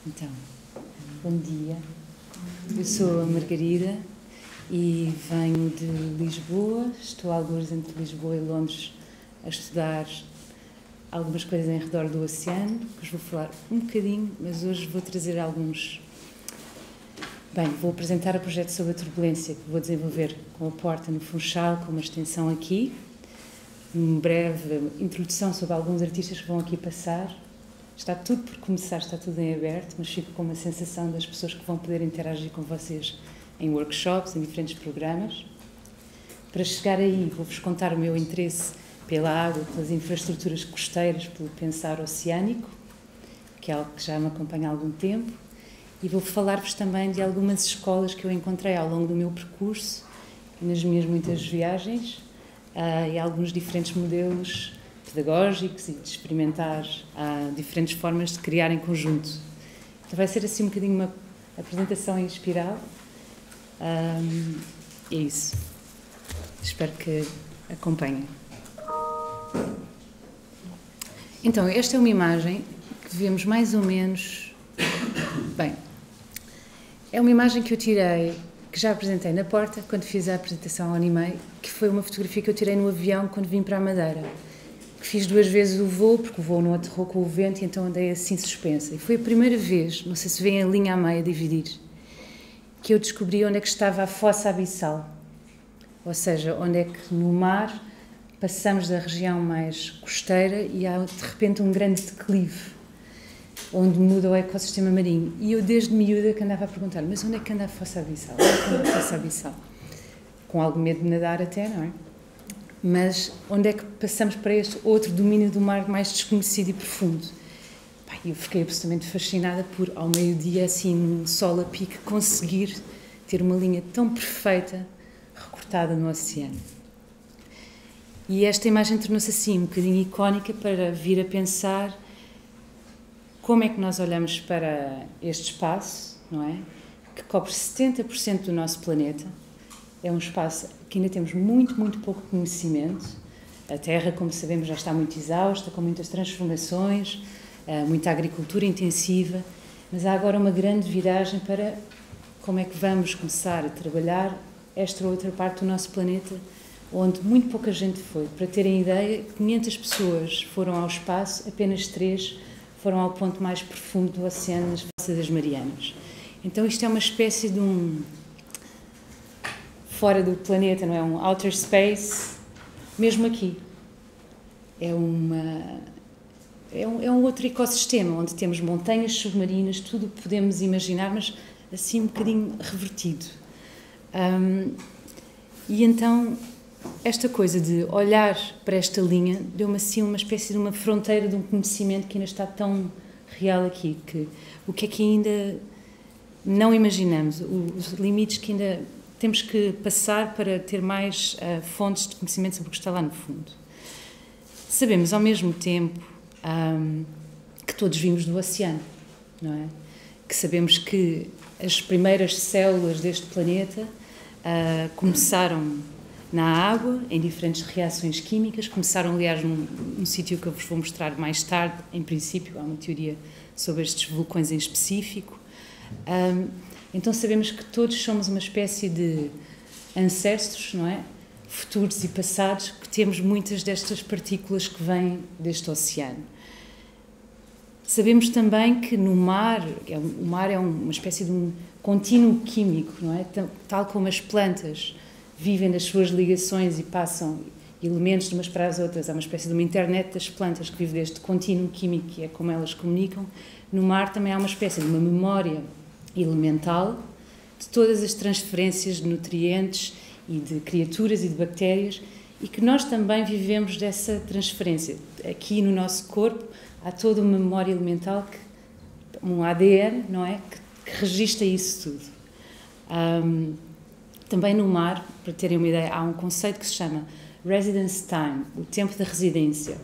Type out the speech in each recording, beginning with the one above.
Então, bom dia. Eu sou a Margarida e venho de Lisboa. Estou há alguns entre Lisboa e Londres a estudar algumas coisas em redor do oceano, que vos vou falar um bocadinho, mas hoje vou trazer alguns... Bem, vou apresentar o projeto sobre a turbulência que vou desenvolver com a porta no Funchal, com uma extensão aqui. Uma breve introdução sobre alguns artistas que vão aqui passar. Está tudo por começar, está tudo em aberto, mas fico com uma sensação das pessoas que vão poder interagir com vocês em workshops, em diferentes programas. Para chegar aí, vou-vos contar o meu interesse pela água, pelas infraestruturas costeiras, pelo pensar oceânico, que é algo que já me acompanha há algum tempo, e vou falar-vos também de algumas escolas que eu encontrei ao longo do meu percurso e nas minhas muitas viagens, e alguns diferentes modelos pedagógicos e de experimentar diferentes formas de criar em conjunto. Então vai ser assim um bocadinho uma apresentação em espiral. É isso. Espero que acompanhem. Então, esta é uma imagem que vemos mais ou menos... Bem, é uma imagem que eu tirei, que já apresentei na porta, quando fiz a apresentação ao Anime, que foi uma fotografia que eu tirei no avião quando vim para a Madeira. Que fiz 2 vezes o voo, porque o voo não aterrou com o vento, e então andei assim suspensa. E foi a primeira vez, não sei se vêem a linha a meio a dividir, que eu descobri onde é que estava a fossa abissal. Ou seja, onde é que no mar passamos da região mais costeira e há de repente um grande declive, onde muda o ecossistema marinho. E eu desde miúda que andava a perguntar, mas onde é que anda a fossa abissal? Onde é que anda a fossa abissal? Com algum medo de nadar até, não é? Mas onde é que passamos para este outro domínio do mar mais desconhecido e profundo? Eu fiquei absolutamente fascinada por, ao meio-dia, assim, num sol a pique, conseguir ter uma linha tão perfeita recortada no oceano. E esta imagem tornou-se assim um bocadinho icónica para vir a pensar como é que nós olhamos para este espaço, não é? Que cobre 70% do nosso planeta. É um espaço que ainda temos muito, muito pouco conhecimento. A Terra, como sabemos, já está muito exausta, com muitas transformações, muita agricultura intensiva, mas há agora uma grande viragem para como é que vamos começar a trabalhar esta outra parte do nosso planeta, onde muito pouca gente foi. Para terem ideia, 500 pessoas foram ao espaço, apenas 3 foram ao ponto mais profundo do oceano, nas Fossas das Marianas. Então isto é uma espécie de fora do planeta, não é? Um outer space, mesmo aqui. É um outro ecossistema, onde temos montanhas submarinas, tudo o que podemos imaginar, mas assim um bocadinho revertido. E então, esta coisa de olhar para esta linha deu-me assim uma espécie de uma fronteira de um conhecimento que ainda está tão real aqui, que o que é que ainda não imaginamos, os limites que ainda temos que passar para ter mais fontes de conhecimento sobre o que está lá no fundo. Sabemos, ao mesmo tempo, que todos vimos do oceano, não é? Que sabemos que as primeiras células deste planeta começaram na água, em diferentes reações químicas, começaram, aliás, num sítio que eu vos vou mostrar mais tarde. Em princípio, há uma teoria sobre estes vulcões em específico. Então sabemos que todos somos uma espécie de ancestros, não é? Futuros e passados, que temos muitas destas partículas que vêm deste oceano. Sabemos também que no mar, o mar é uma espécie de um contínuo químico, não é? Tal como as plantas vivem das suas ligações e passam elementos de umas para as outras, há uma espécie de uma internet das plantas que vive deste contínuo químico, que é como elas comunicam. No mar também há uma espécie de uma memória elemental de todas as transferências de nutrientes e de criaturas e de bactérias, e que nós também vivemos dessa transferência. Aqui no nosso corpo há toda uma memória elemental, um ADN, não é? Que registra isso tudo. Também no mar, para terem uma ideia, há um conceito que se chama residence time, o tempo da residência,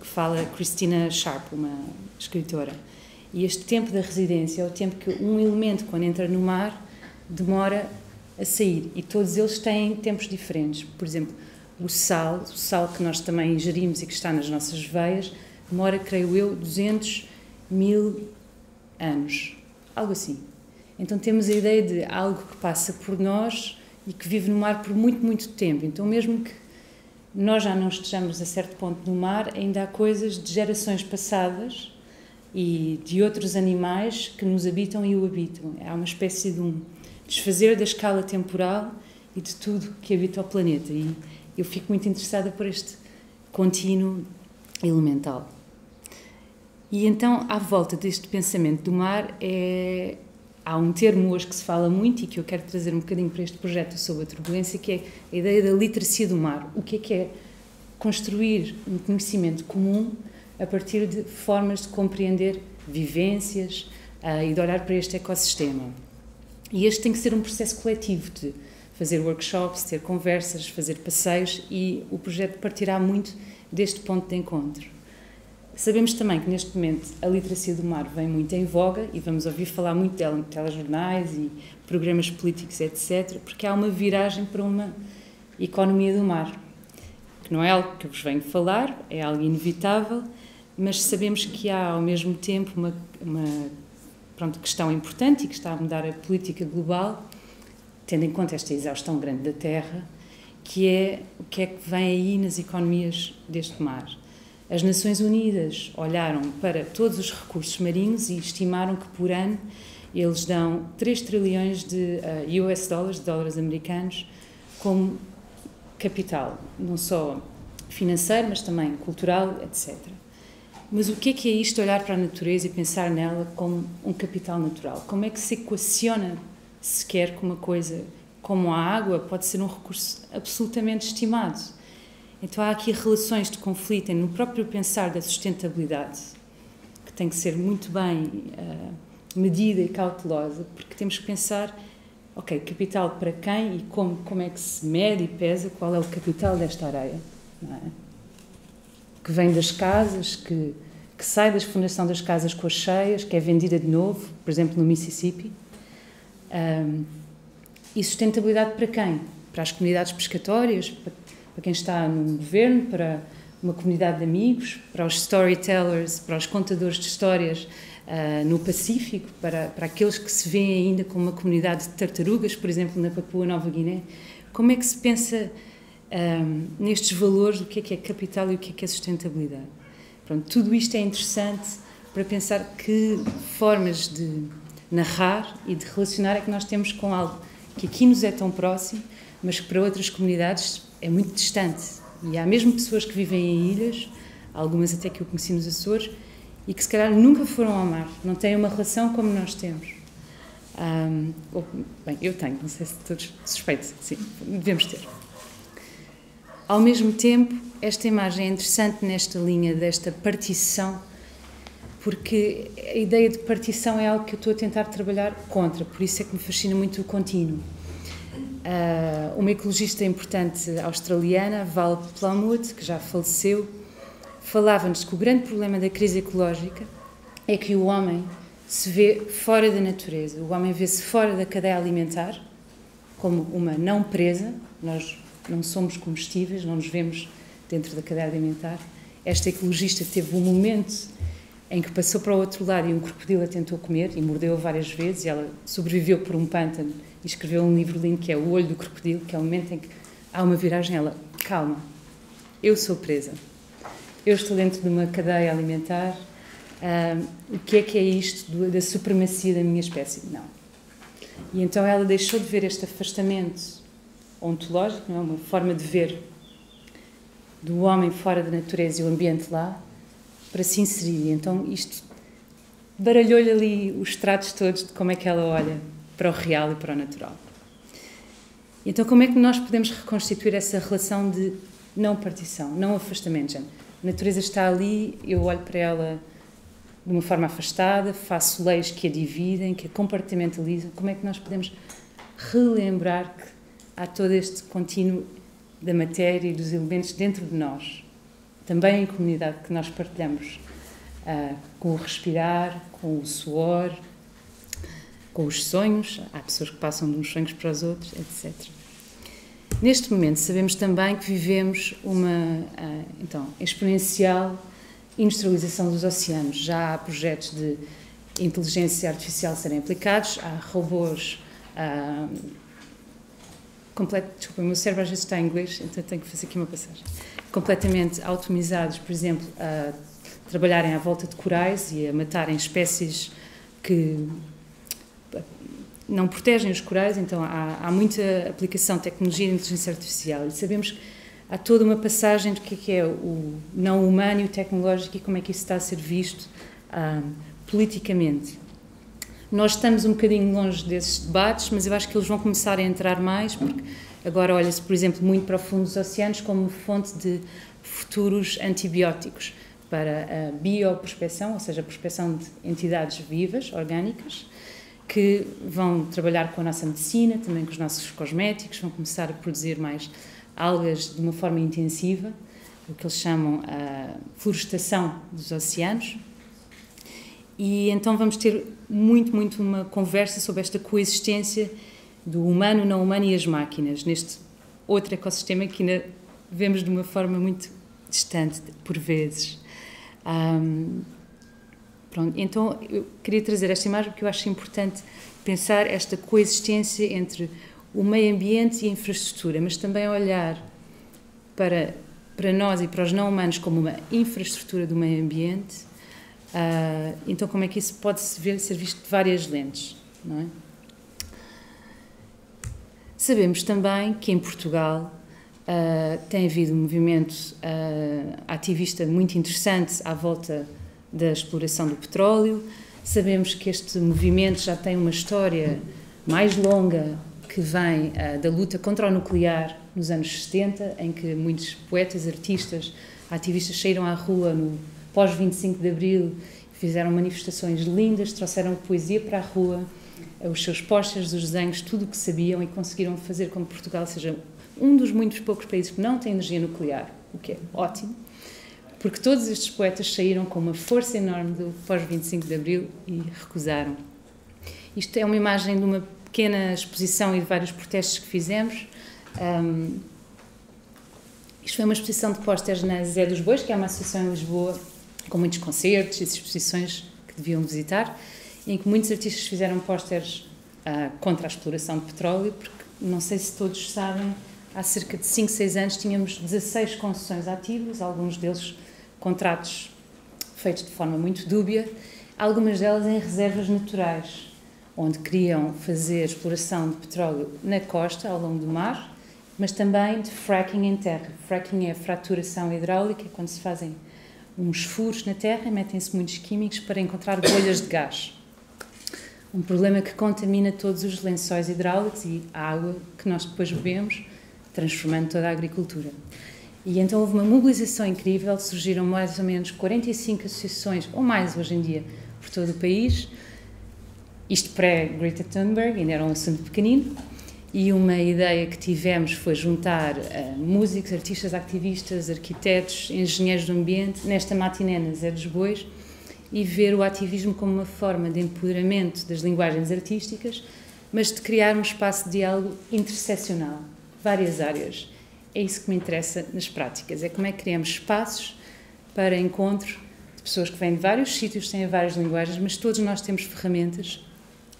que fala Christina Sharp, uma escritora. E este tempo da residência é o tempo que um elemento, quando entra no mar, demora a sair. E todos eles têm tempos diferentes. Por exemplo, o sal que nós também ingerimos e que está nas nossas veias, demora, creio eu, 200.000 anos algo assim. Então temos a ideia de algo que passa por nós e que vive no mar por muito, muito tempo. Então mesmo que nós já não estejamos a certo ponto no mar, ainda há coisas de gerações passadas e de outros animais que nos habitam e o habitam. Há uma espécie de um desfazer da escala temporal e de tudo que habita o planeta. E eu fico muito interessada por este contínuo elemental. E então, à volta deste pensamento do mar, há um termo hoje que se fala muito e que eu quero trazer um bocadinho para este projeto sobre a turbulência, que é a ideia da literacia do mar. O que é construir um conhecimento comum a partir de formas de compreender vivências e de olhar para este ecossistema. E este tem que ser um processo coletivo de fazer workshops, ter conversas, fazer passeios, e o projeto partirá muito deste ponto de encontro. Sabemos também que neste momento a literacia do mar vem muito em voga e vamos ouvir falar muito dela em telejornais e programas políticos, etc., porque há uma viragem para uma economia do mar, que não é algo que eu vos venho falar, é algo inevitável, mas sabemos que há ao mesmo tempo uma questão importante e que está a mudar a política global, tendo em conta esta exaustão grande da Terra, que é o que é que vem aí nas economias deste mar. As Nações Unidas olharam para todos os recursos marinhos e estimaram que por ano eles dão 3 trilhões de US dólares, de dólares americanos, como capital, não só financeiro, mas também cultural, etc. Mas o que é isto, olhar para a natureza e pensar nela como um capital natural? Como é que se equaciona sequer com uma coisa como a água pode ser um recurso absolutamente estimado? Então há aqui relações de conflito no próprio pensar da sustentabilidade, que tem que ser muito bem medida e cautelosa, porque temos que pensar, ok, capital para quem e como é que se mede e pesa, qual é o capital desta areia, não é? Que vem das casas, que sai da fundação das casas com as cheias, que é vendida de novo, por exemplo, no Mississippi. E sustentabilidade para quem? Para as comunidades pescatórias, para quem está no governo, para uma comunidade de amigos, para os storytellers, para os contadores de histórias no Pacífico, para aqueles que se veem ainda como uma comunidade de tartarugas, por exemplo, na Papua Nova Guiné. Como é que se pensa nestes valores, o que é capital e o que é sustentabilidade? Pronto, tudo isto é interessante para pensar que formas de narrar e de relacionar é que nós temos com algo que aqui nos é tão próximo, mas que para outras comunidades é muito distante. E há mesmo pessoas que vivem em ilhas, algumas até que eu conheci nos Açores, e que se calhar nunca foram ao mar, não têm uma relação como nós temos. Bem, eu tenho, não sei se todos suspeitos, sim, devemos ter. Ao mesmo tempo, esta imagem é interessante nesta linha desta partição, porque a ideia de partição é algo que eu estou a tentar trabalhar contra, por isso é que me fascina muito o contínuo. Uma ecologista importante australiana, Val Plumwood, que já faleceu, falava-nos que o grande problema da crise ecológica é que o homem se vê fora da natureza, o homem vê-se fora da cadeia alimentar, como uma não presa, nós não somos comestíveis, não nos vemos dentro da cadeia alimentar. Esta ecologista teve um momento em que passou para o outro lado e um crocodilo a tentou comer e mordeu-a várias vezes, e ela sobreviveu por um pântano e escreveu um livro lindo que é O Olho do Crocodilo, que é o momento em que há uma viragem, ela, calma, eu sou presa, eu estou dentro de uma cadeia alimentar, o que é isto da supremacia da minha espécie? Não. E então ela deixou de ver este afastamento ontológico, não é? Uma forma de ver do homem fora da natureza e o ambiente lá, para se inserir. Então isto baralhou-lhe ali os tratos todos de como é que ela olha para o real e para o natural. Então como é que nós podemos reconstituir essa relação de não partição, não afastamento? Gente, a natureza está ali, eu olho para ela de uma forma afastada, faço leis que a dividem, que a compartimentalizam. Como é que nós podemos relembrar que há todo este contínuo da matéria e dos elementos dentro de nós, também em comunidade, que nós partilhamos com o respirar, com o suor, com os sonhos. Há pessoas que passam de uns sonhos para os outros, etc. Neste momento sabemos também que vivemos uma exponencial industrialização dos oceanos. Já há projetos de inteligência artificial serem aplicados, há robôs desculpa, o meu cérebro às vezes está em inglês, então tenho que fazer aqui uma passagem. Completamente automizados, por exemplo, a trabalharem à volta de corais e a matarem espécies que não protegem os corais, então há muita aplicação de tecnologia de inteligência artificial e sabemos que há toda uma passagem do que é o não humano e o tecnológico e como é que isso está a ser visto politicamente. Nós estamos um bocadinho longe desses debates, mas eu acho que eles vão começar a entrar mais, porque agora olha-se, por exemplo, muito para o fundo dos oceanos como fonte de futuros antibióticos para a bioprospecção, ou seja, a prospecção de entidades vivas, orgânicas, que vão trabalhar com a nossa medicina, também com os nossos cosméticos, vão começar a produzir mais algas de uma forma intensiva, o que eles chamam a florestação dos oceanos. E então vamos ter muito uma conversa sobre esta coexistência do humano, não humano e as máquinas, neste outro ecossistema que ainda vemos de uma forma muito distante, por vezes. Pronto, então eu queria trazer esta imagem porque eu acho importante pensar esta coexistência entre o meio ambiente e a infraestrutura, mas também olhar para nós e para os não humanos como uma infraestrutura do meio ambiente. Então como é que isso pode ser visto de várias lentes, não é? Sabemos também que em Portugal tem havido um movimento ativista muito interessante à volta da exploração do petróleo. Sabemos que este movimento já tem uma história mais longa que vem da luta contra o nuclear nos anos 70, em que muitos poetas, artistas, ativistas saíram à rua no pós-25 de Abril, fizeram manifestações lindas, trouxeram poesia para a rua, os seus pósteres, os desenhos, tudo o que sabiam e conseguiram fazer com que Portugal seja um dos muitos poucos países que não tem energia nuclear, o que é ótimo, porque todos estes poetas saíram com uma força enorme do pós-25 de Abril e recusaram. Isto é uma imagem de uma pequena exposição e de vários protestos que fizemos. Isto foi uma exposição de pósteres na Zé dos Bois, que é uma associação em Lisboa com muitos concertos e exposições que deviam visitar, em que muitos artistas fizeram pósteres contra a exploração de petróleo, porque, não sei se todos sabem, há cerca de 5, 6 anos tínhamos 16 concessões ativas, alguns deles contratos feitos de forma muito dúbia, algumas delas em reservas naturais, onde queriam fazer exploração de petróleo na costa, ao longo do mar, mas também de fracking em terra. Fracking é a fraturação hidráulica, quando se fazem uns furos na terra, metem-se muitos químicos para encontrar bolhas de gás. Um problema que contamina todos os lençóis hidráulicos e a água que nós depois bebemos, transformando toda a agricultura. E então houve uma mobilização incrível, surgiram mais ou menos 45 associações, ou mais hoje em dia, por todo o país. Isto pré-Greta Thunberg, ainda era um assunto pequenino, e uma ideia que tivemos foi juntar músicos, artistas, ativistas, arquitetos, engenheiros do ambiente, nesta matiné na Zé dos Bois, e ver o ativismo como uma forma de empoderamento das linguagens artísticas, mas de criar um espaço de diálogo interseccional, várias áreas. É isso que me interessa nas práticas, é como é que criamos espaços para encontro de pessoas que vêm de vários sítios, têm várias linguagens, mas todos nós temos ferramentas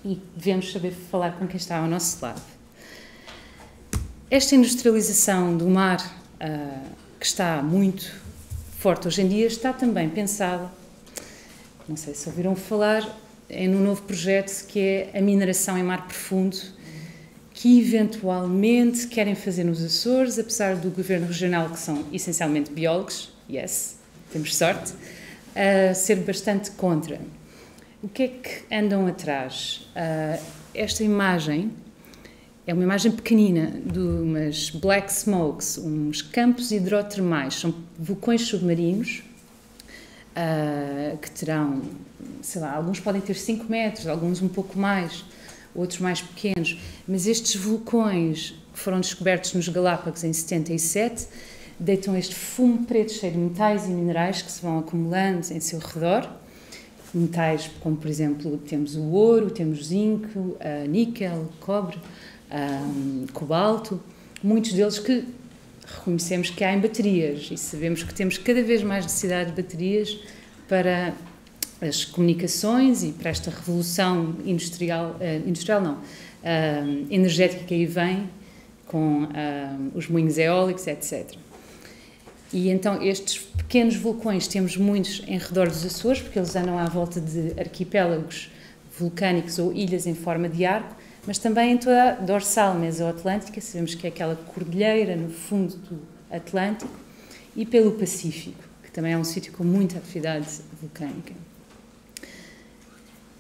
e devemos saber falar com quem está ao nosso lado. Esta industrialização do mar, que está muito forte hoje em dia, está também pensada, não sei se ouviram falar, num novo projeto que é a mineração em mar profundo, que eventualmente querem fazer nos Açores, apesar do governo regional, que são essencialmente biólogos, yes, temos sorte, ser bastante contra. O que é que andam atrás? Esta imagem é uma imagem pequenina de umas black smokes, uns campos hidrotermais, são vulcões submarinos, que terão, sei lá, alguns podem ter 5 metros, alguns um pouco mais, outros mais pequenos, mas estes vulcões que foram descobertos nos Galápagos em 77 deitam este fumo preto cheio de metais e minerais que se vão acumulando em seu redor. Metais como, por exemplo, temos o ouro, temos zinco, níquel, cobre, cobalto, muitos deles que reconhecemos que há em baterias e sabemos que temos cada vez mais necessidade de baterias para as comunicações e para esta revolução energética que aí vem, com os moinhos eólicos, etc. E então estes pequenos vulcões, temos muitos em redor dos Açores, porque eles andam à volta de arquipélagos vulcânicos ou ilhas em forma de arco, mas também em toda a dorsal mesoatlântica, sabemos que é aquela cordilheira no fundo do Atlântico, e pelo Pacífico, que também é um sítio com muita atividade vulcânica.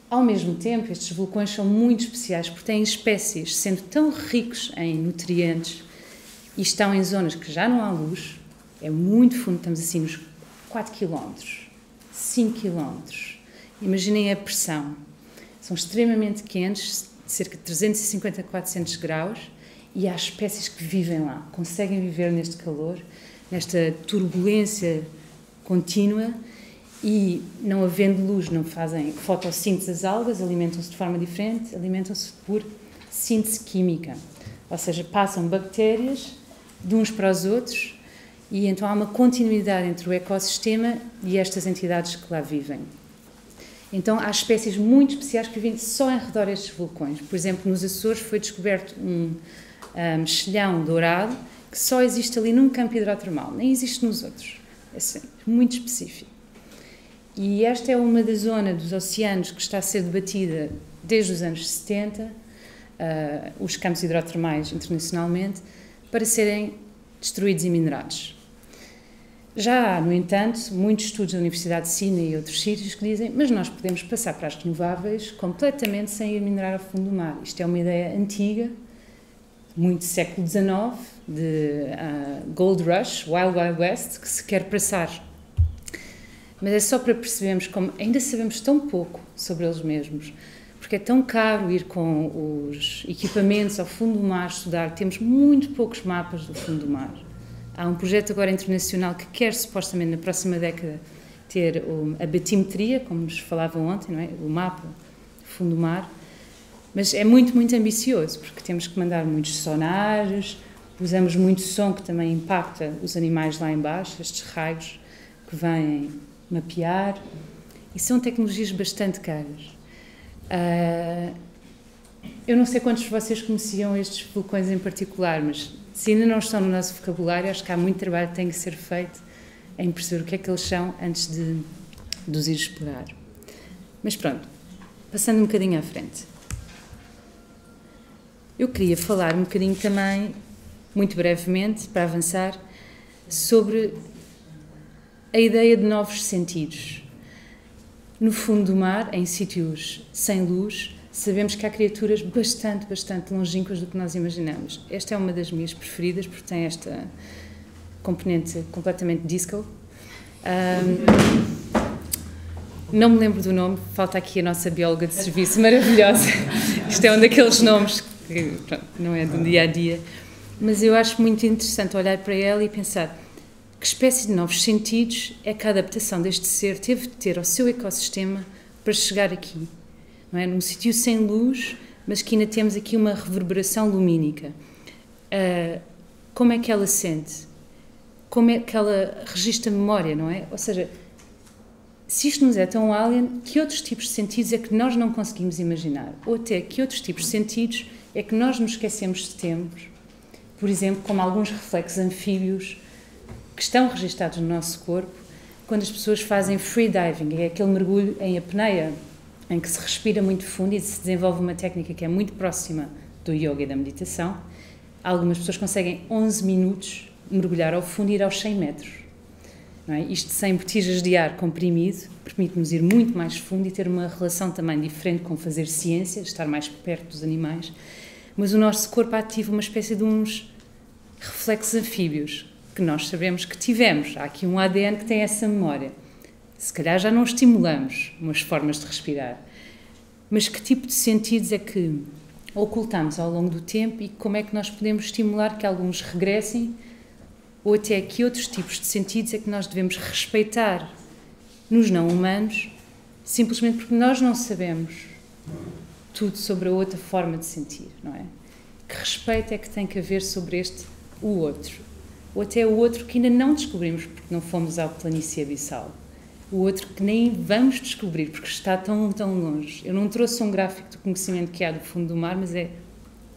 Ao mesmo tempo, estes vulcões são muito especiais porque têm espécies, sendo tão ricos em nutrientes, e estão em zonas que já não há luz, é muito fundo, estamos assim nos 4 km, 5 km. Imaginem a pressão. São extremamente quentes, cerca de 350 a 400 graus, e há espécies que vivem lá, conseguem viver neste calor, nesta turbulência contínua, e não havendo luz, não fazem fotossíntese das algas, alimentam-se de forma diferente, alimentam-se por síntese química, ou seja, passam bactérias de uns para os outros, e então há uma continuidade entre o ecossistema e estas entidades que lá vivem. Então há espécies muito especiais que vivem só em redor destes vulcões. Por exemplo, nos Açores foi descoberto um mexilhão dourado que só existe ali num campo hidrotermal, nem existe nos outros. É assim, muito específico. E esta é uma da zona dos oceanos que está a ser debatida desde os anos 70, os campos hidrotermais internacionalmente, para serem destruídos e minerados. Já há, no entanto, muitos estudos da Universidade de Sydney e outros sítios que dizem mas nós podemos passar para as renováveis completamente sem ir minerar ao fundo do mar. Isto é uma ideia antiga, muito século XIX, de Gold Rush, Wild Wild West, que se quer passar. Mas é só para percebermos como ainda sabemos tão pouco sobre eles mesmos, porque é tão caro ir com os equipamentos ao fundo do mar estudar, temos muito poucos mapas do fundo do mar. Há um projeto agora internacional que quer supostamente na próxima década ter a batimetria, como nos falavam ontem, não é? O mapa do fundo do mar, mas é muito, muito ambicioso, porque temos que mandar muitos sonares, usamos muito som que também impacta os animais lá em baixo, estes raios que vêm mapear, e são tecnologias bastante caras. Eu não sei quantos de vocês conheciam estes vulcões em particular, mas se ainda não estão no nosso vocabulário, acho que há muito trabalho que tem que ser feito em perceber o que é que eles são antes de os ir explorar. Mas pronto, passando um bocadinho à frente. Eu queria falar um bocadinho também, muito brevemente, para avançar, sobre a ideia de novos sentidos. No fundo do mar, em sítios sem luz, sabemos que há criaturas bastante longínquas do que nós imaginamos. Esta é uma das minhas preferidas, porque tem esta componente completamente disco. Não me lembro do nome, falta aqui a nossa bióloga de serviço maravilhosa. Isto é um daqueles nomes que pronto, não é do dia-a-dia. Mas eu acho muito interessante olhar para ela e pensar que espécie de novos sentidos é que a adaptação deste ser teve de ter ao seu ecossistema para chegar aqui. Não é? Num sítio sem luz, mas que ainda temos aqui uma reverberação lumínica. Como é que ela sente? Como é que ela registra a memória, não é? Ou seja, se isto nos é tão alien, que outros tipos de sentidos é que nós não conseguimos imaginar? Ou até que outros tipos de sentidos é que nós nos esquecemos de termos? Por exemplo, como alguns reflexos anfíbios que estão registados no nosso corpo quando as pessoas fazem free diving, é aquele mergulho em apneia, em que se respira muito fundo e se desenvolve uma técnica que é muito próxima do yoga e da meditação. Algumas pessoas conseguem 11 minutos mergulhar ao fundo e ir aos 100 metros. Não é? Isto sem botijas de ar comprimido permite-nos ir muito mais fundo e ter uma relação também diferente com fazer ciência, estar mais perto dos animais. Mas o nosso corpo ativa uma espécie de uns reflexos anfíbios que nós sabemos que tivemos. Há aqui um ADN que tem essa memória. Se calhar já não estimulamos umas formas de respirar. Mas que tipo de sentidos é que ocultamos ao longo do tempo e como é que nós podemos estimular que alguns regressem ou até que outros tipos de sentidos é que nós devemos respeitar nos não-humanos simplesmente porque nós não sabemos tudo sobre a outra forma de sentir, não é? Que respeito é que tem que haver sobre o outro? Ou até o outro que ainda não descobrimos porque não fomos ao planície abissal. o outro que nem vamos descobrir, porque está tão, tão longe. Eu não trouxe um gráfico do conhecimento que há do fundo do mar, mas é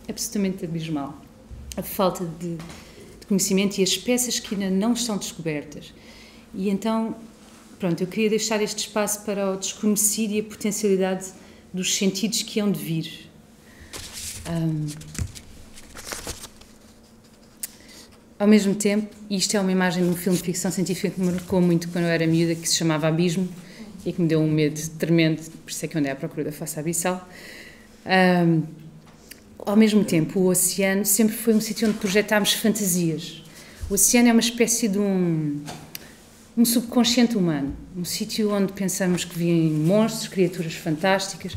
absolutamente abismal. A falta de conhecimento e as espécies que ainda não estão descobertas. E então, pronto, eu queria deixar este espaço para o desconhecido e a potencialidade dos sentidos que hão de vir. Ao mesmo tempo, e isto é uma imagem de um filme de ficção científica que me marcou muito quando eu era miúda, que se chamava Abismo, e que me deu um medo tremendo, por isso é que eu andei à procura da face abissal. Ao mesmo tempo, o oceano sempre foi um sítio onde projetámos fantasias. O oceano é uma espécie de um subconsciente humano, um sítio onde pensamos que vêm monstros, criaturas fantásticas,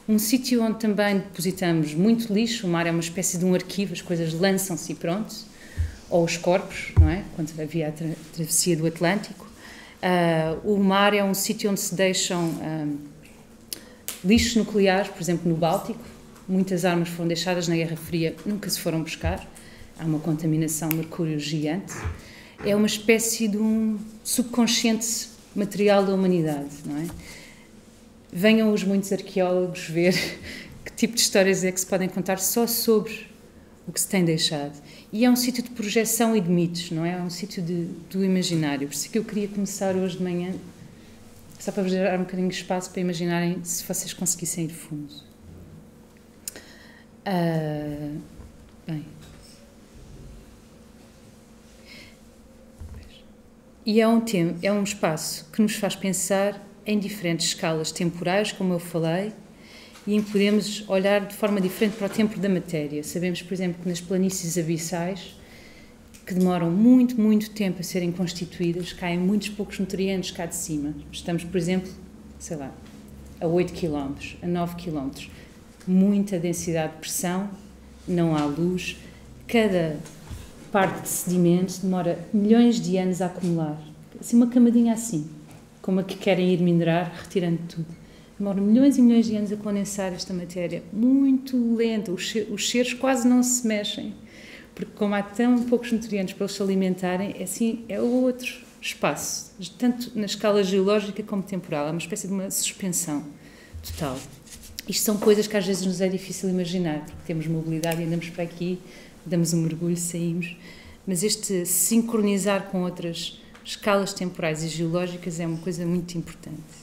um sítio onde também depositamos muito lixo. O mar é uma espécie de um arquivo, as coisas lançam-se e pronto, ou os corpos, não é? Quando havia a travessia do Atlântico. O mar é um sítio onde se deixam lixos nucleares, por exemplo, no Báltico. Muitas armas foram deixadas na Guerra Fria, nunca se foram buscar. Há uma contaminação de mercúrio gigante. É uma espécie de um subconsciente material da humanidade, não é? Venham os muitos arqueólogos ver que tipo de histórias é que se podem contar só sobre o que se tem deixado. E é um sítio de projeção e de mitos, não é? É um sítio do imaginário. Por isso é que eu queria começar hoje de manhã, só para vos dar um bocadinho de espaço para imaginarem, se vocês conseguissem ir fundo. Bem. E é um espaço que nos faz pensar em diferentes escalas temporais, como eu falei, e em que podemos olhar de forma diferente para o tempo da matéria. Sabemos, por exemplo, que nas planícies abissais, que demoram muito, muito tempo a serem constituídas, caem muitos poucos nutrientes cá de cima. Estamos, por exemplo, sei lá, a 8 km, a 9 km. Muita densidade de pressão, não há luz. Cada parte de sedimento demora milhões de anos a acumular. Assim, uma camadinha assim, como a que querem ir minerar, retirando tudo. Demora milhões e milhões de anos a condensar esta matéria, muito lenta. Os seres quase não se mexem, porque como há tão poucos nutrientes para eles se alimentarem, assim, é outro espaço, tanto na escala geológica como temporal. É uma espécie de uma suspensão total. Isto são coisas que às vezes nos é difícil imaginar, porque temos mobilidade e andamos para aqui, damos um mergulho, saímos. Mas este sincronizar com outras escalas temporais e geológicas é uma coisa muito importante.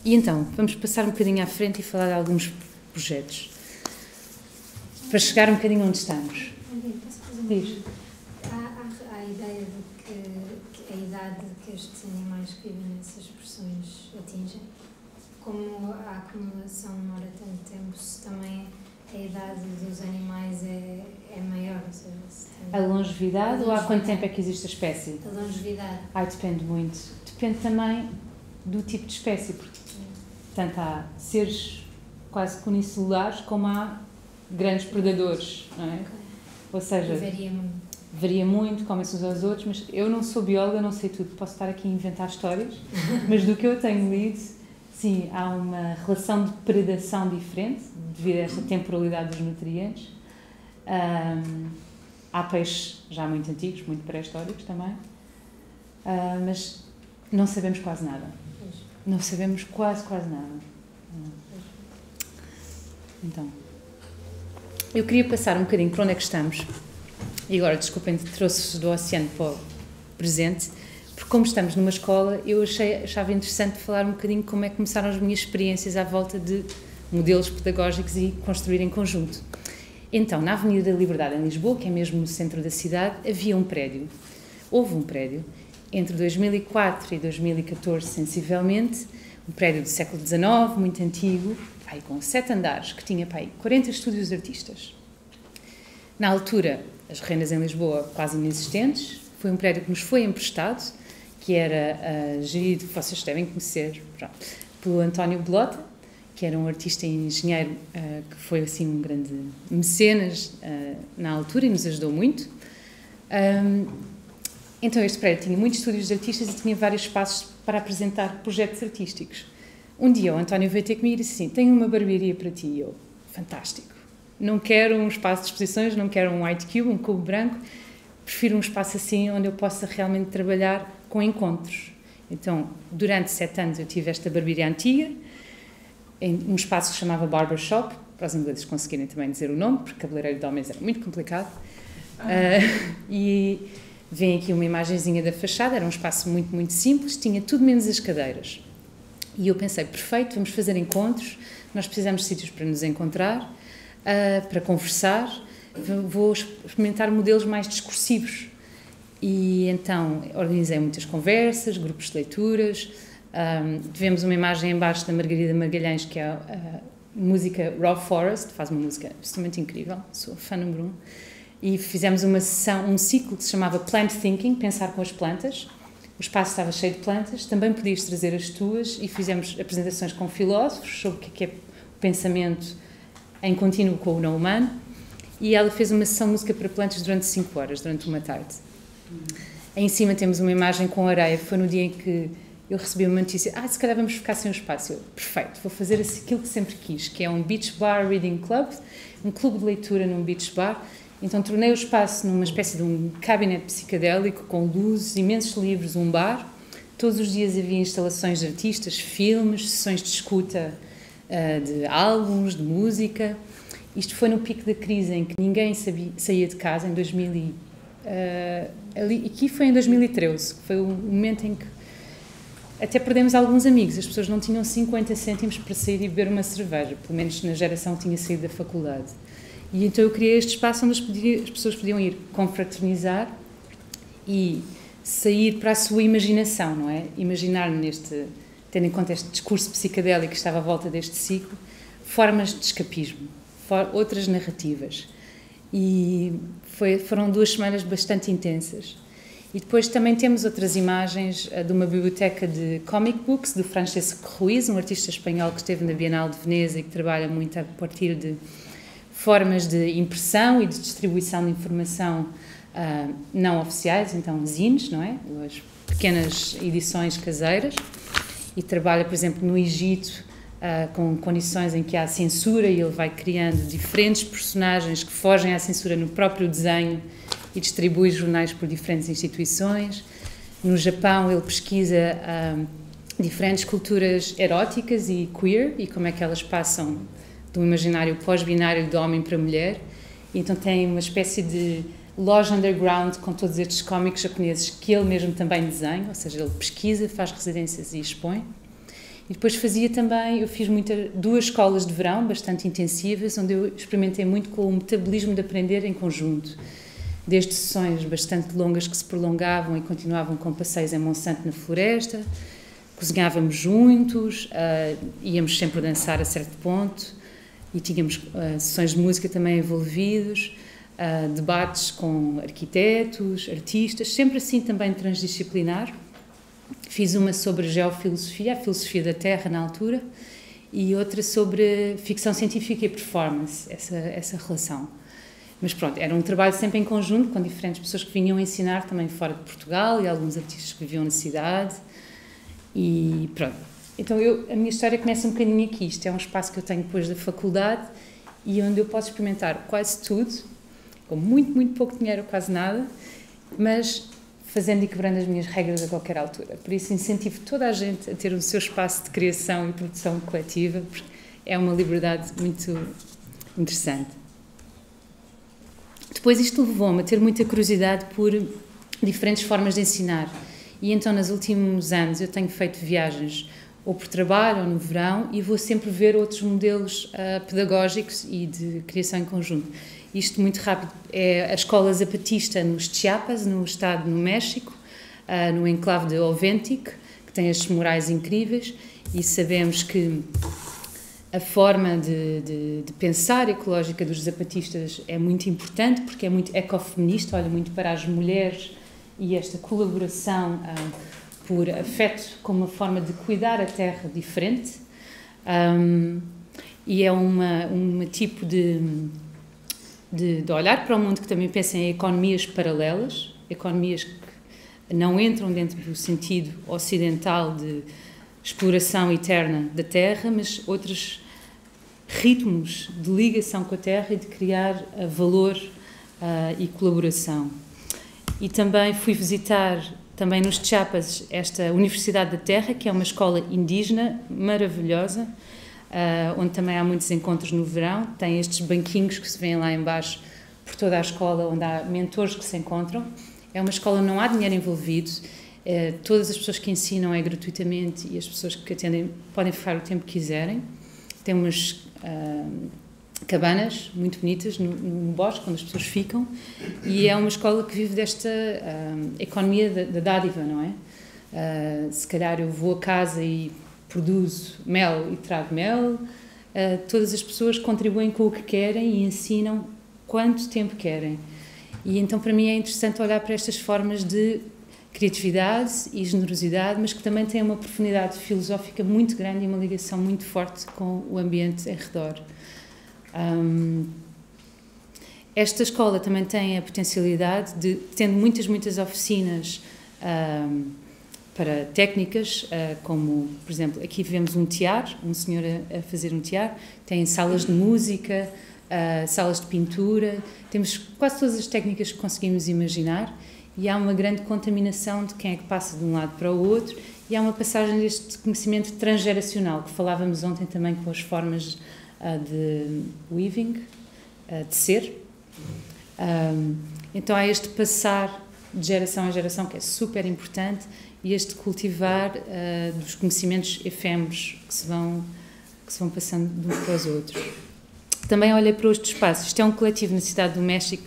E então, vamos passar um bocadinho à frente e falar de alguns projetos. Para chegar um bocadinho onde estamos. Posso fazer uma pergunta? Há a ideia de que a idade que estes animais que vivem nessas pressões atingem, como a acumulação demora tanto tempo, se também a idade dos animais é maior, ou seja, se tem... A longevidade ou há quanto tempo é que existe a espécie? A longevidade. Depende muito. Depende também do tipo de espécie, porque tanto há seres quase unicelulares como há grandes predadores, não é? Okay. Ou seja, varia muito, comem-se uns aos outros, mas eu não sou bióloga, não sei tudo, posso estar aqui a inventar histórias, mas do que eu tenho lido, sim, há uma relação de predação diferente devido a esta temporalidade dos nutrientes. Há peixes já muito antigos, muito pré-históricos também, mas não sabemos quase nada. Não sabemos quase nada. Então, eu queria passar um bocadinho para onde é que estamos. E agora, desculpem, trouxe-vos do oceano para o presente, porque como estamos numa escola, eu achava interessante falar um bocadinho como é que começaram as minhas experiências à volta de modelos pedagógicos e construir em conjunto. Então, na Avenida da Liberdade, em Lisboa, que é mesmo no centro da cidade, havia um prédio. Houve um prédio, entre 2004 e 2014, sensivelmente, um prédio do século XIX, muito antigo, com 7 andares, que tinha 40 estúdios de artistas. Na altura, as rendas em Lisboa quase inexistentes, foi um prédio que nos foi emprestado, que era gerido, vocês devem conhecer, pelo António Belota, que era um artista e engenheiro que foi assim um grande mecenas na altura e nos ajudou muito. Então este prédio tinha muitos estúdios de artistas e tinha vários espaços para apresentar projetos artísticos. Um dia o António veio ter comigo e disse assim: tenho uma barbearia para ti. E eu, fantástico. Não quero um espaço de exposições, não quero um white cube, um cubo branco. Prefiro um espaço assim onde eu possa realmente trabalhar com encontros. Então, durante 7 anos eu tive esta barbearia antiga, em um espaço que se chamava Barbershop, para os ingleses conseguirem também dizer o nome, porque cabeleireiro de homens era muito complicado. E vem aqui uma imagenzinha da fachada, era um espaço muito, muito simples, tinha tudo menos as cadeiras. E eu pensei, perfeito, vamos fazer encontros, nós precisamos de sítios para nos encontrar, para conversar, vou experimentar modelos mais discursivos. E então organizei muitas conversas, grupos de leituras, tivemos uma imagem em baixo da Margarida Magalhães, que é a música Raw Forest, faz uma música absolutamente incrível, sou fã número 1, e fizemos uma sessão, um ciclo que se chamava Plant Thinking, pensar com as plantas. O espaço estava cheio de plantas, também podias trazer as tuas, e fizemos apresentações com filósofos sobre o que é o pensamento em contínuo com o não humano, e ela fez uma sessão de música para plantas durante 5 horas, durante uma tarde. Aí em cima temos uma imagem com areia, foi no dia em que eu recebi uma notícia, se calhar vamos ficar sem o espaço. Eu, perfeito, vou fazer aquilo que sempre quis, que é um beach bar reading club, um clube de leitura num beach bar. Então tornei o espaço numa espécie de um cabinet psicadélico, com luzes, imensos livros, um bar. Todos os dias havia instalações de artistas, filmes, sessões de escuta de álbuns, de música. Isto foi no pico da crise, em que ninguém saía de casa, em 2000 aqui foi em 2013, que foi o momento em que até perdemos alguns amigos, as pessoas não tinham 50 cêntimos para sair e beber uma cerveja, pelo menos na geração que tinha saído da faculdade. E então eu criei este espaço onde as pessoas podiam ir confraternizar e sair para a sua imaginação, não é? Imaginar tendo em conta este discurso psicadélico que estava à volta deste ciclo, formas de escapismo, outras narrativas. E foram 2 semanas bastante intensas. E depois também temos outras imagens de uma biblioteca de comic books, do Francesco Ruiz, um artista espanhol que esteve na Bienal de Veneza e que trabalha muito a partir de formas de impressão e de distribuição de informação não oficiais, então zines, não é? As pequenas edições caseiras. E trabalha, por exemplo, no Egito, com condições em que há censura, e ele vai criando diferentes personagens que fogem à censura no próprio desenho e distribui jornais por diferentes instituições. No Japão ele pesquisa diferentes culturas eróticas e queer e como é que elas passam do imaginário pós-binário de homem para mulher. E então tem uma espécie de loja underground com todos estes cómics japoneses que ele mesmo também desenha, ou seja, ele pesquisa, faz residências e expõe. E depois eu fiz 2 escolas de verão bastante intensivas, onde eu experimentei muito com o metabolismo de aprender em conjunto, desde sessões bastante longas que se prolongavam e continuavam com passeios em Monsanto na floresta, cozinhávamos juntos, íamos sempre dançar a certo ponto e tínhamos sessões de música também envolvidos, debates com arquitetos, artistas, sempre assim também transdisciplinar. Fiz uma sobre geofilosofia, a filosofia da Terra na altura, e outra sobre ficção científica e performance, essa relação. Mas pronto, era um trabalho sempre em conjunto, com diferentes pessoas que vinham ensinar também fora de Portugal e alguns artistas que viviam na cidade. E pronto. Então a minha história começa um bocadinho aqui. Isto é um espaço que eu tenho depois da faculdade e onde eu posso experimentar quase tudo, com muito, muito pouco dinheiro ou quase nada, mas fazendo e quebrando as minhas regras a qualquer altura. Por isso incentivo toda a gente a ter o seu espaço de criação e produção coletiva, porque é uma liberdade muito interessante. Depois isto levou-me a ter muita curiosidade por diferentes formas de ensinar. E então, nos últimos anos, eu tenho feito viagens ou por trabalho ou no verão e vou sempre ver outros modelos pedagógicos e de criação em conjunto. Isto muito rápido é a escola zapatista nos Chiapas, no estado no México, no enclave de Oventic, que tem estes murais incríveis, e sabemos que a forma de pensar ecológica dos zapatistas é muito importante, porque é muito ecofeminista, olha muito para as mulheres e esta colaboração por afeto como uma forma de cuidar a terra diferente. E é um tipo de olhar para o mundo que também pensa em economias paralelas, economias que não entram dentro do sentido ocidental de exploração eterna da terra, mas outros ritmos de ligação com a terra e de criar valor e colaboração. E também fui visitar Também nos Chiapas, esta Universidade da Terra, que é uma escola indígena maravilhosa, onde também há muitos encontros no verão. Tem estes banquinhos que se vêem lá embaixo por toda a escola, onde há mentores que se encontram. É uma escola onde não há dinheiro envolvido, todas as pessoas que ensinam é gratuitamente e as pessoas que atendem podem ficar o tempo que quiserem. Tem umas cabanas muito bonitas no bosque, onde as pessoas ficam, e é uma escola que vive desta economia da dádiva, não é? Se calhar eu vou a casa e produzo mel e trago mel, todas as pessoas contribuem com o que querem e ensinam quanto tempo querem. E então para mim é interessante olhar para estas formas de criatividade e generosidade, mas que também têm uma profundidade filosófica muito grande e uma ligação muito forte com o ambiente em redor. Esta escola também tem a potencialidade de, tendo muitas oficinas para técnicas, como, por exemplo, aqui vemos um tear, um senhor a fazer um tear, tem salas de música, salas de pintura, temos quase todas as técnicas que conseguimos imaginar, e há uma grande contaminação de quem é que passa de um lado para o outro, e há uma passagem deste conhecimento transgeracional, que falávamos ontem também com as formas de weaving, de ser. Então há este passar de geração em geração que é super importante, e este cultivar dos conhecimentos efêmeros que se vão passando de uns para os outros. Também olhei para outros espaços. Isto é um coletivo na Cidade do México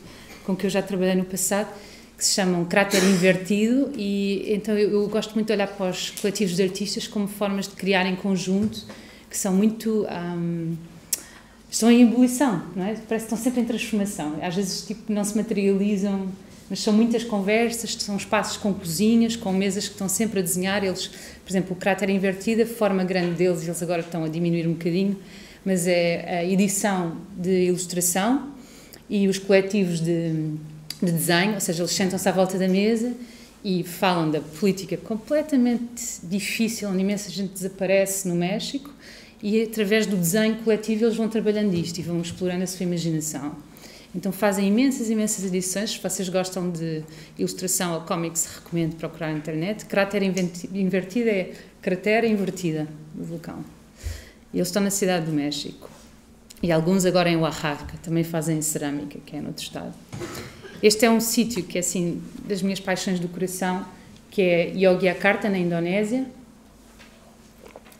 com que eu já trabalhei no passado, que se chamam Cráter Invertido, e então eu gosto muito de olhar para os coletivos de artistas como formas de criar em conjunto, que são muito... estão em ebulição, não é? Parece que estão sempre em transformação. Às vezes tipo, não se materializam, mas são muitas conversas, são espaços com cozinhas, com mesas que estão sempre a desenhar. Eles, por exemplo, o Cráter Invertido, a forma grande deles, eles agora estão a diminuir um bocadinho, mas é a edição de ilustração e os coletivos de desenho, ou seja, eles sentam-se à volta da mesa e falam da política completamente difícil, onde imensa gente desaparece no México, e através do desenho coletivo eles vão trabalhando isto e vão explorando a sua imaginação. Então fazem imensas edições. Se vocês gostam de ilustração ou cómics, recomendo procurar na internet. Cráter Invertido é cratera invertida do vulcão. E eles estão na Cidade do México. E alguns agora em Oaxaca, também fazem cerâmica, que é no outro estado. Este é um sítio que é assim, das minhas paixões do coração, que é Yogyakarta, na Indonésia,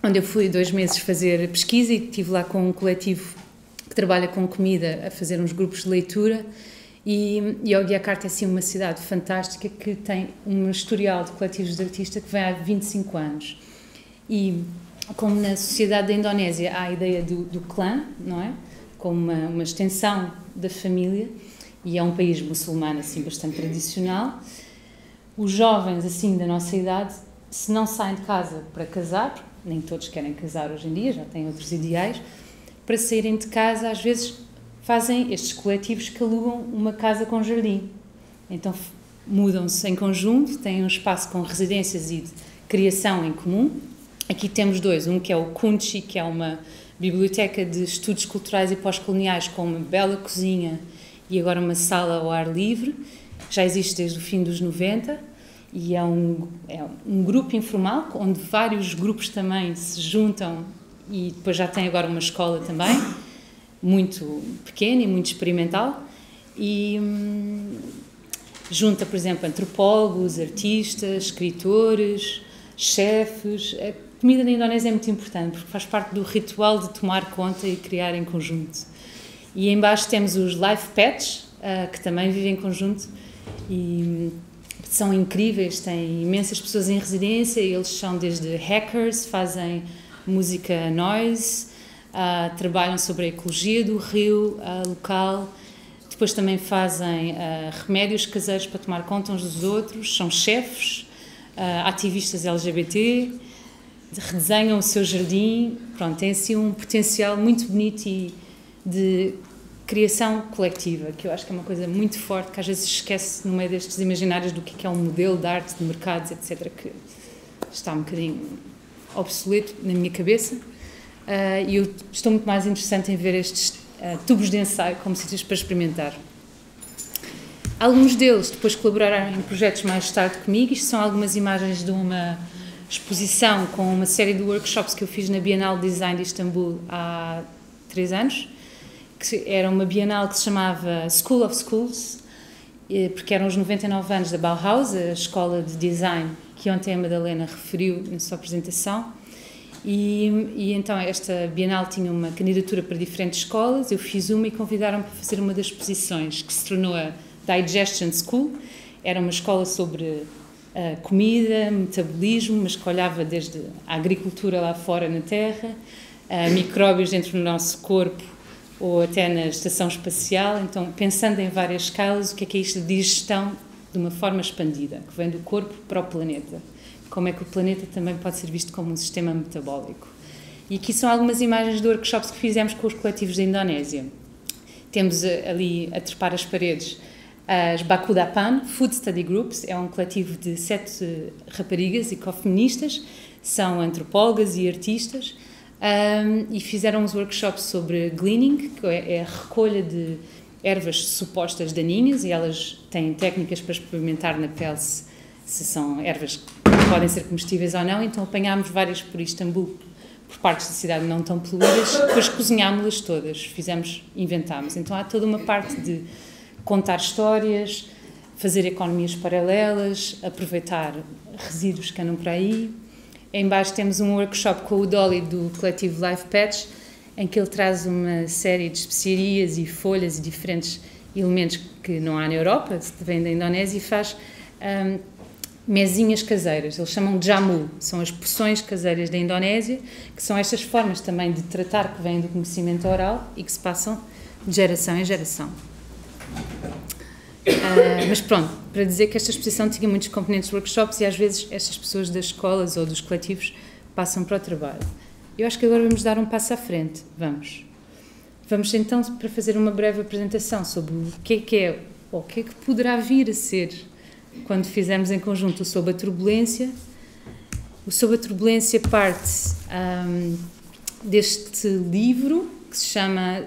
onde eu fui 2 meses fazer pesquisa e estive lá com um coletivo que trabalha com comida, a fazer uns grupos de leitura, e Yogyakarta é assim uma cidade fantástica que tem um historial de coletivos de artistas que vem há 25 anos. E como na sociedade da Indonésia há a ideia do clã, não é? Como uma extensão da família, e é um país muçulmano assim bastante tradicional, os jovens assim da nossa idade, se não saem de casa para casar, nem todos querem casar hoje em dia, já têm outros ideais, para saírem de casa às vezes fazem estes coletivos que alugam uma casa com jardim. Então mudam-se em conjunto, têm um espaço com residências e de criação em comum. Aqui temos 2, um que é o Kunchi, que é uma biblioteca de estudos culturais e pós-coloniais com uma bela cozinha e agora uma sala ao ar livre, já existe desde o fim dos 90, e é um grupo informal, onde vários grupos também se juntam, e depois já tem agora uma escola também, muito pequena e muito experimental, e junta, por exemplo, antropólogos, artistas, escritores, chefes. A comida na Indonésia é muito importante, porque faz parte do ritual de tomar conta e criar em conjunto. E em baixo temos os Life Pets, que também vivem em conjunto e são incríveis, têm imensas pessoas em residência, eles são desde hackers, fazem música noise, trabalham sobre a ecologia do rio local, depois também fazem remédios caseiros para tomar conta uns dos outros, são chefes, ativistas LGBT, redesenham o seu jardim, pronto, tem assim um potencial muito bonito e de criação coletiva, que eu acho que é uma coisa muito forte, que às vezes se esquece no meio destes imaginários do que é um modelo de arte, de mercados, etc., que está um bocadinho obsoleto na minha cabeça, e eu estou muito mais interessante em ver estes tubos de ensaio como sítios para experimentar. Alguns deles depois colaboraram em projetos mais tarde comigo. Isto são algumas imagens de uma exposição com uma série de workshops que eu fiz na Bienal de Design de Istambul há 3 anos, que era uma Bienal que se chamava School of Schools, porque eram os 99 anos da Bauhaus, a escola de design que ontem a Madalena referiu na sua apresentação. E então esta Bienal tinha uma candidatura para diferentes escolas. Eu fiz uma e convidaram-me para fazer uma das exposições, que se tornou a Digestion School. Era uma escola sobre comida, metabolismo, mas que olhava desde a agricultura lá fora na Terra, micróbios dentro do nosso corpo ou até na estação espacial. Então, pensando em várias escalas, o que é isto de digestão de uma forma expandida, que vem do corpo para o planeta. Como é que o planeta também pode ser visto como um sistema metabólico. E aqui são algumas imagens de workshops que fizemos com os coletivos da Indonésia. Temos ali a trepar as paredes as Bakudapan Food Study Groups, é um coletivo de 7 raparigas ecofeministas, são antropólogas e artistas, e fizeram uns workshops sobre gleaning, que é a recolha de ervas supostas daninhas, e elas têm técnicas para experimentar na pele se são ervas que podem ser comestíveis ou não. Então apanhámos várias por Istambul, por partes da cidade não tão poluídas, depois cozinhámos-las todas, inventámos. Então há toda uma parte de contar histórias, fazer economias paralelas, aproveitar resíduos que andam por aí. Em baixo temos um workshop com o Dolly do coletivo Life Patch, em que ele traz uma série de especiarias e folhas e diferentes elementos que não há na Europa, que vêm da Indonésia, e faz mesinhas caseiras. Eles chamam de jamu, são as poções caseiras da Indonésia, que são estas formas também de tratar que vêm do conhecimento oral e que se passam de geração em geração. Mas pronto, para dizer que esta exposição tinha muitos componentes de workshops e às vezes estas pessoas das escolas ou dos coletivos passam para o trabalho. Eu acho que agora vamos dar um passo à frente. Vamos então para fazer uma breve apresentação sobre o que é ou o que é que poderá vir a ser quando fizermos em conjunto o Sob a Turbulência. O Sob a Turbulência parte deste livro que se chama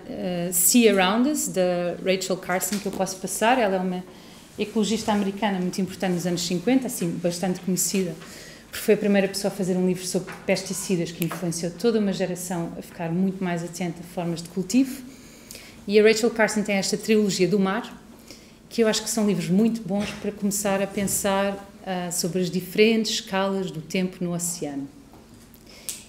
Sea Around Us, da Rachel Carson, que eu posso passar. Ela é uma ecologista americana muito importante nos anos 50, assim, bastante conhecida, porque foi a primeira pessoa a fazer um livro sobre pesticidas que influenciou toda uma geração a ficar muito mais atenta a formas de cultivo. E a Rachel Carson tem esta trilogia do mar, que eu acho que são livros muito bons para começar a pensar sobre as diferentes escalas do tempo no oceano.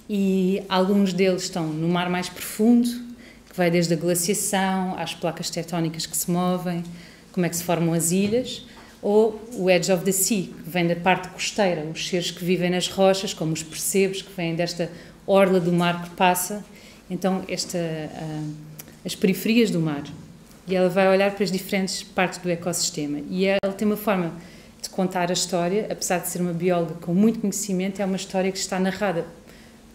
E alguns deles estão no mar mais profundo, que vai desde a glaciação às placas tectónicas que se movem, como é que se formam as ilhas, ou o Edge of the Sea, que vem da parte costeira, os seres que vivem nas rochas, como os percebes, que vêm desta orla do mar que passa, então as periferias do mar. E ela vai olhar para as diferentes partes do ecossistema. E ela tem uma forma de contar a história, apesar de ser uma bióloga com muito conhecimento, é uma história que está narrada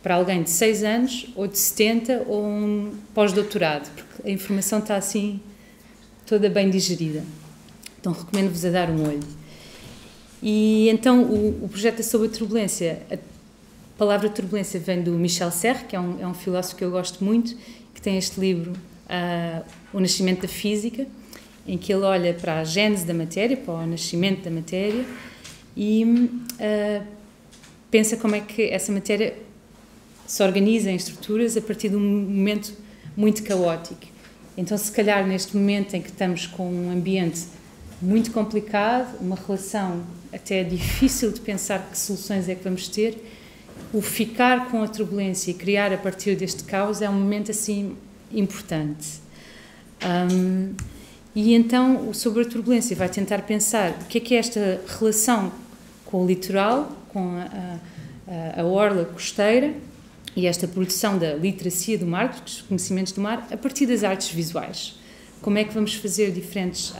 para alguém de 6 anos, ou de 70, ou um pós-doutorado, porque a informação está assim toda bem digerida. Então recomendo-vos a dar um olho. E então o projeto é sobre a turbulência. A palavra turbulência vem do Michel Serres, que é um filósofo que eu gosto muito, que tem este livro, O Nascimento da Física, em que ele olha para a gênese da matéria, para o nascimento da matéria, e pensa como é que essa matéria se organiza em estruturas a partir de um momento muito caótico. Então, se calhar, neste momento em que estamos com um ambiente muito complicado, uma relação até difícil de pensar que soluções é que vamos ter, o ficar com a turbulência e criar a partir deste caos é um momento, assim, importante. E então, sobre a turbulência, vai tentar pensar o que é esta relação com o litoral, com a orla costeira, e esta produção da literacia do mar, dos conhecimentos do mar, a partir das artes visuais. Como é que vamos fazer diferentes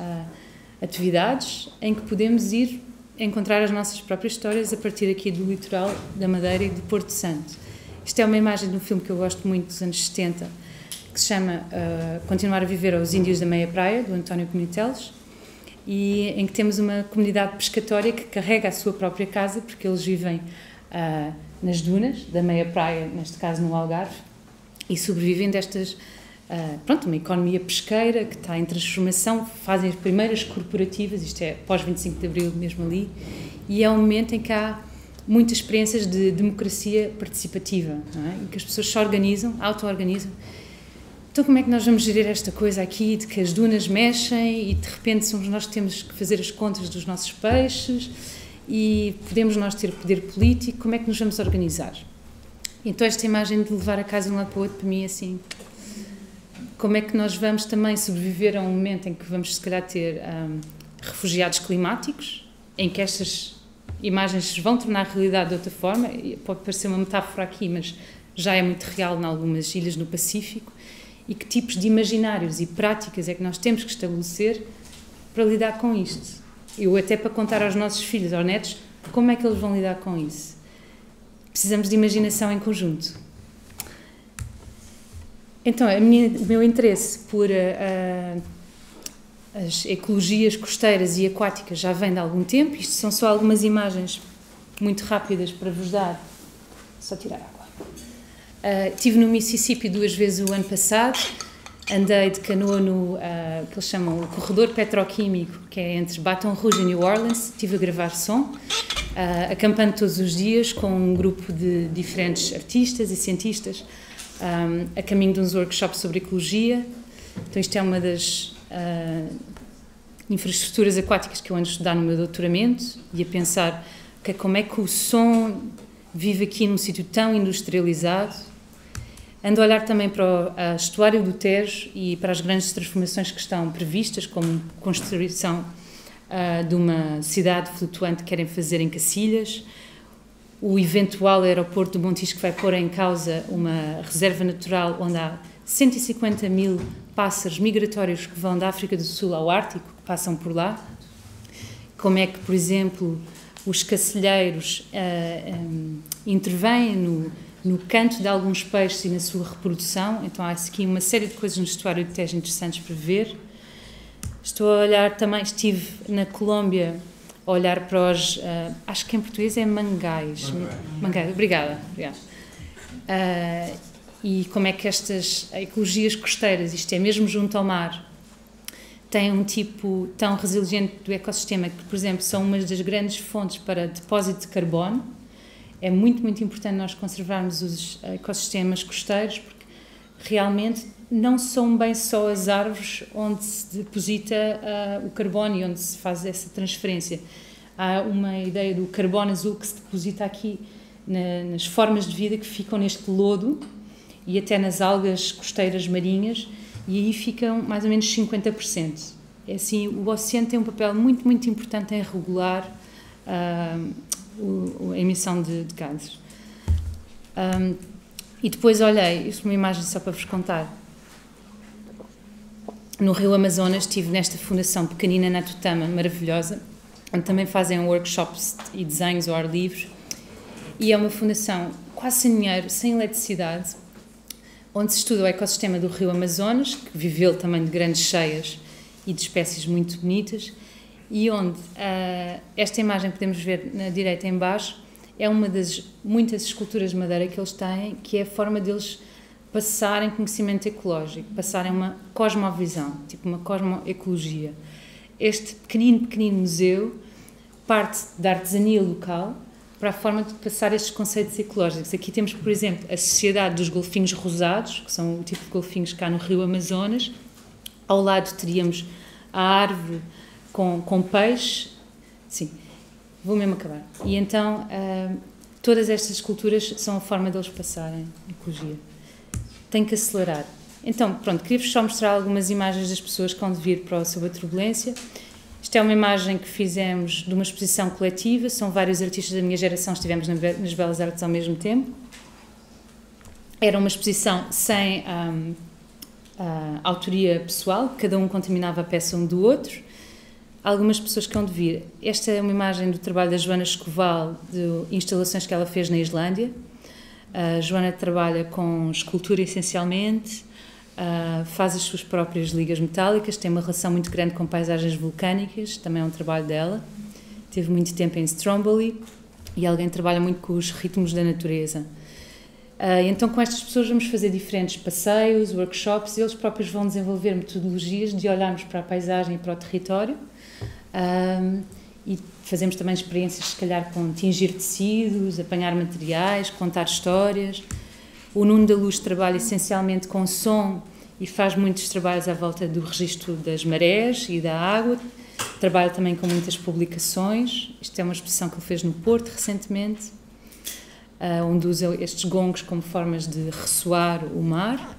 atividades em que podemos ir encontrar as nossas próprias histórias a partir aqui do litoral da Madeira e do Porto Santo. Isto é uma imagem de um filme que eu gosto muito dos anos 70, que se chama Continuar a Viver aos Índios da Meia Praia, do António Comitelos, e em que temos uma comunidade pescatória que carrega a sua própria casa, porque eles vivem nas dunas da Meia Praia, neste caso no Algarve, e sobrevivem destas pronto, uma economia pesqueira que está em transformação, fazem as primeiras corporativas, isto é pós 25 de Abril mesmo ali, e é um momento em que há muitas experiências de democracia participativa, não é? Em que as pessoas se organizam, auto-organizam. Então como é que nós vamos gerir esta coisa aqui de que as dunas mexem e de repente somos nós que temos que fazer as contas dos nossos peixes e podemos nós ter poder político, como é que nos vamos organizar? Então esta imagem de levar a casa de um lado para o outro, para mim, assim, como é que nós vamos também sobreviver a um momento em que vamos, se calhar, ter refugiados climáticos, em que estas imagens se vão tornar realidade de outra forma, pode parecer uma metáfora aqui, mas já é muito real em algumas ilhas no Pacífico, e que tipos de imaginários e práticas é que nós temos que estabelecer para lidar com isto. Eu até para contar aos nossos filhos, aos netos, como é que eles vão lidar com isso. Precisamos de imaginação em conjunto. Então, o meu interesse por as ecologias costeiras e aquáticas já vem de algum tempo. Isto são só algumas imagens muito rápidas para vos dar. Só tirar água. Estive no Mississippi 2 vezes o ano passado. Andei de canoa no que eles chamam o corredor petroquímico, que é entre Baton Rouge e New Orleans. Estive a gravar som, acampando todos os dias com um grupo de diferentes artistas e cientistas, a caminho de uns workshops sobre ecologia. Então isto é uma das infraestruturas aquáticas que eu ando a estudar no meu doutoramento e a pensar como é que o som vive aqui num sítio tão industrializado. Ando a olhar também para o estuário do Tejo e para as grandes transformações que estão previstas, como a construção de uma cidade flutuante que querem fazer em Cacilhas, o eventual aeroporto do Montijo que vai pôr em causa uma reserva natural onde há 150 mil pássaros migratórios que vão da África do Sul ao Ártico, que passam por lá. Como é que, por exemplo, os cacilheiros intervêm no canto de alguns peixes e na sua reprodução. Então há aqui uma série de coisas no estuário do Tejo interessantes para ver. Estou a olhar também, estive na Colômbia a olhar para os, acho que em português é mangais. Mangais, obrigada. E como é que estas ecologias costeiras, isto é mesmo junto ao mar, têm um tipo tão resiliente do ecossistema que, por exemplo, são uma das grandes fontes para depósito de carbono. É muito, muito importante nós conservarmos os ecossistemas costeiros, porque realmente não são bem só as árvores onde se deposita o carbono e onde se faz essa transferência. Há uma ideia do carbono azul que se deposita aqui nas formas de vida que ficam neste lodo e até nas algas costeiras marinhas, e aí ficam mais ou menos 50%. É assim, o oceano tem um papel muito, muito importante em regular a emissão de gases. E depois olhei, isto é uma imagem só para vos contar. No Rio Amazonas estive nesta fundação pequenina na Tutama, maravilhosa, onde também fazem workshops e desenhos ao ar livre, e é uma fundação quase sem dinheiro, sem eletricidade, onde se estuda o ecossistema do Rio Amazonas, que viveu também de grandes cheias e de espécies muito bonitas, e onde esta imagem que podemos ver na direita em baixo é uma das muitas esculturas de madeira que eles têm, que é a forma deles passarem conhecimento ecológico, passarem uma cosmovisão, tipo uma cosmoecologia. Este pequenino museu parte da artesania local para a forma de passar estes conceitos ecológicos. Aqui temos, por exemplo, a Sociedade dos Golfinhos Rosados, que são o tipo de golfinhos cá no Rio Amazonas. Ao lado teríamos a árvore com peixe. Sim, vou mesmo acabar. E então, todas estas esculturas são a forma deles passarem a ecologia. Tem que acelerar. Então, pronto, queria-vos só mostrar algumas imagens das pessoas que vão vir sobre a turbulência. Isto é uma imagem que fizemos de uma exposição coletiva, são vários artistas da minha geração, estivemos nas Belas Artes ao mesmo tempo. Era uma exposição sem autoria pessoal, cada um contaminava a peça um do outro. Algumas pessoas que vão de vir. Esta é uma imagem do trabalho da Joana Escoval, de instalações que ela fez na Islândia. A Joana trabalha com escultura essencialmente, faz as suas próprias ligas metálicas, tem uma relação muito grande com paisagens vulcânicas, também é um trabalho dela. Teve muito tempo em Stromboli e alguém que trabalha muito com os ritmos da natureza. Então, com estas pessoas vamos fazer diferentes passeios, workshops, e eles próprios vão desenvolver metodologias de olharmos para a paisagem e para o território. E fazemos também experiências, se calhar, com tingir tecidos, apanhar materiais, contar histórias. O Nuno da Luz trabalha essencialmente com som e faz muitos trabalhos à volta do registro das marés e da água. Trabalha também com muitas publicações. Isto é uma exposição que ele fez no Porto recentemente, onde usa estes gongos como formas de ressoar o mar.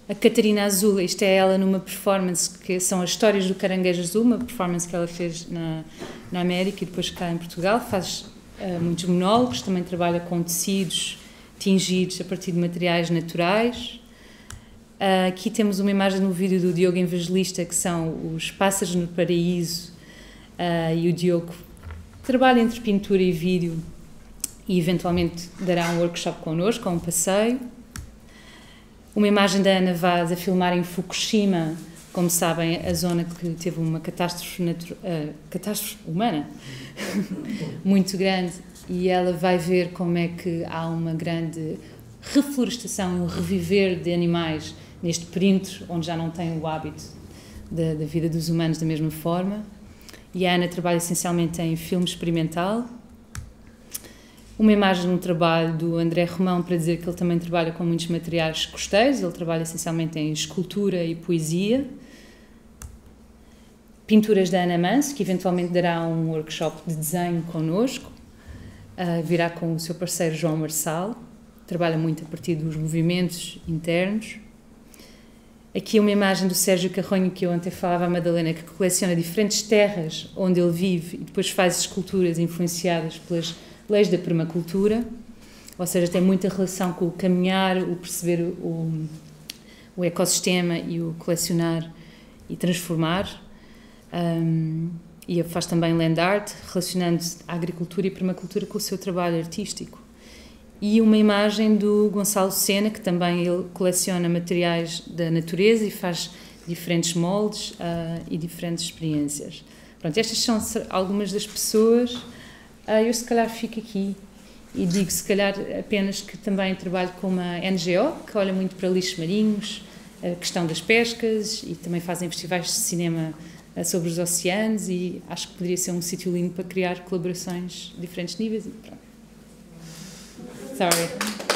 A Catarina Azul, isto é ela numa performance que são as histórias do Caranguejo Azul, uma performance que ela fez na América e depois cá em Portugal. Faz muitos monólogos, também trabalha com tecidos tingidos a partir de materiais naturais. Aqui temos uma imagem no vídeo do Diogo Evangelista, que são os Pássaros no Paraíso, e o Diogo trabalha entre pintura e vídeo e eventualmente dará um workshop connosco, ou um passeio. Uma imagem da Ana Vaz a filmar em Fukushima, como sabem, a zona que teve uma catástrofe humana muito grande, e ela vai ver como é que há uma grande reflorestação e um reviver de animais neste perímetro, onde já não tem o hábito da vida dos humanos da mesma forma. E a Ana trabalha essencialmente em filme experimental. Uma imagem de um trabalho do André Romão para dizer que ele também trabalha com muitos materiais costeiros. Ele trabalha essencialmente em escultura e poesia. Pinturas da Ana Manso, que eventualmente dará um workshop de desenho connosco. Virá com o seu parceiro João Marçal. Trabalha muito a partir dos movimentos internos. Aqui uma imagem do Sérgio Carronho, que eu ontem falava à Madalena, que coleciona diferentes terras onde ele vive e depois faz esculturas influenciadas pelas leis da permacultura, ou seja, tem muita relação com o caminhar, o perceber o ecossistema e o colecionar e transformar. E faz também land art, relacionando a agricultura e permacultura com o seu trabalho artístico. E uma imagem do Gonçalo Sena, que também ele coleciona materiais da natureza e faz diferentes moldes e diferentes experiências. Pronto, estas são algumas das pessoas. Eu se calhar fico aqui e digo se calhar apenas que também trabalho com uma NGO que olha muito para lixos marinhos, a questão das pescas, e também fazem festivais de cinema sobre os oceanos, e acho que poderia ser um sítio lindo para criar colaborações de diferentes níveis. E pronto. Sorry.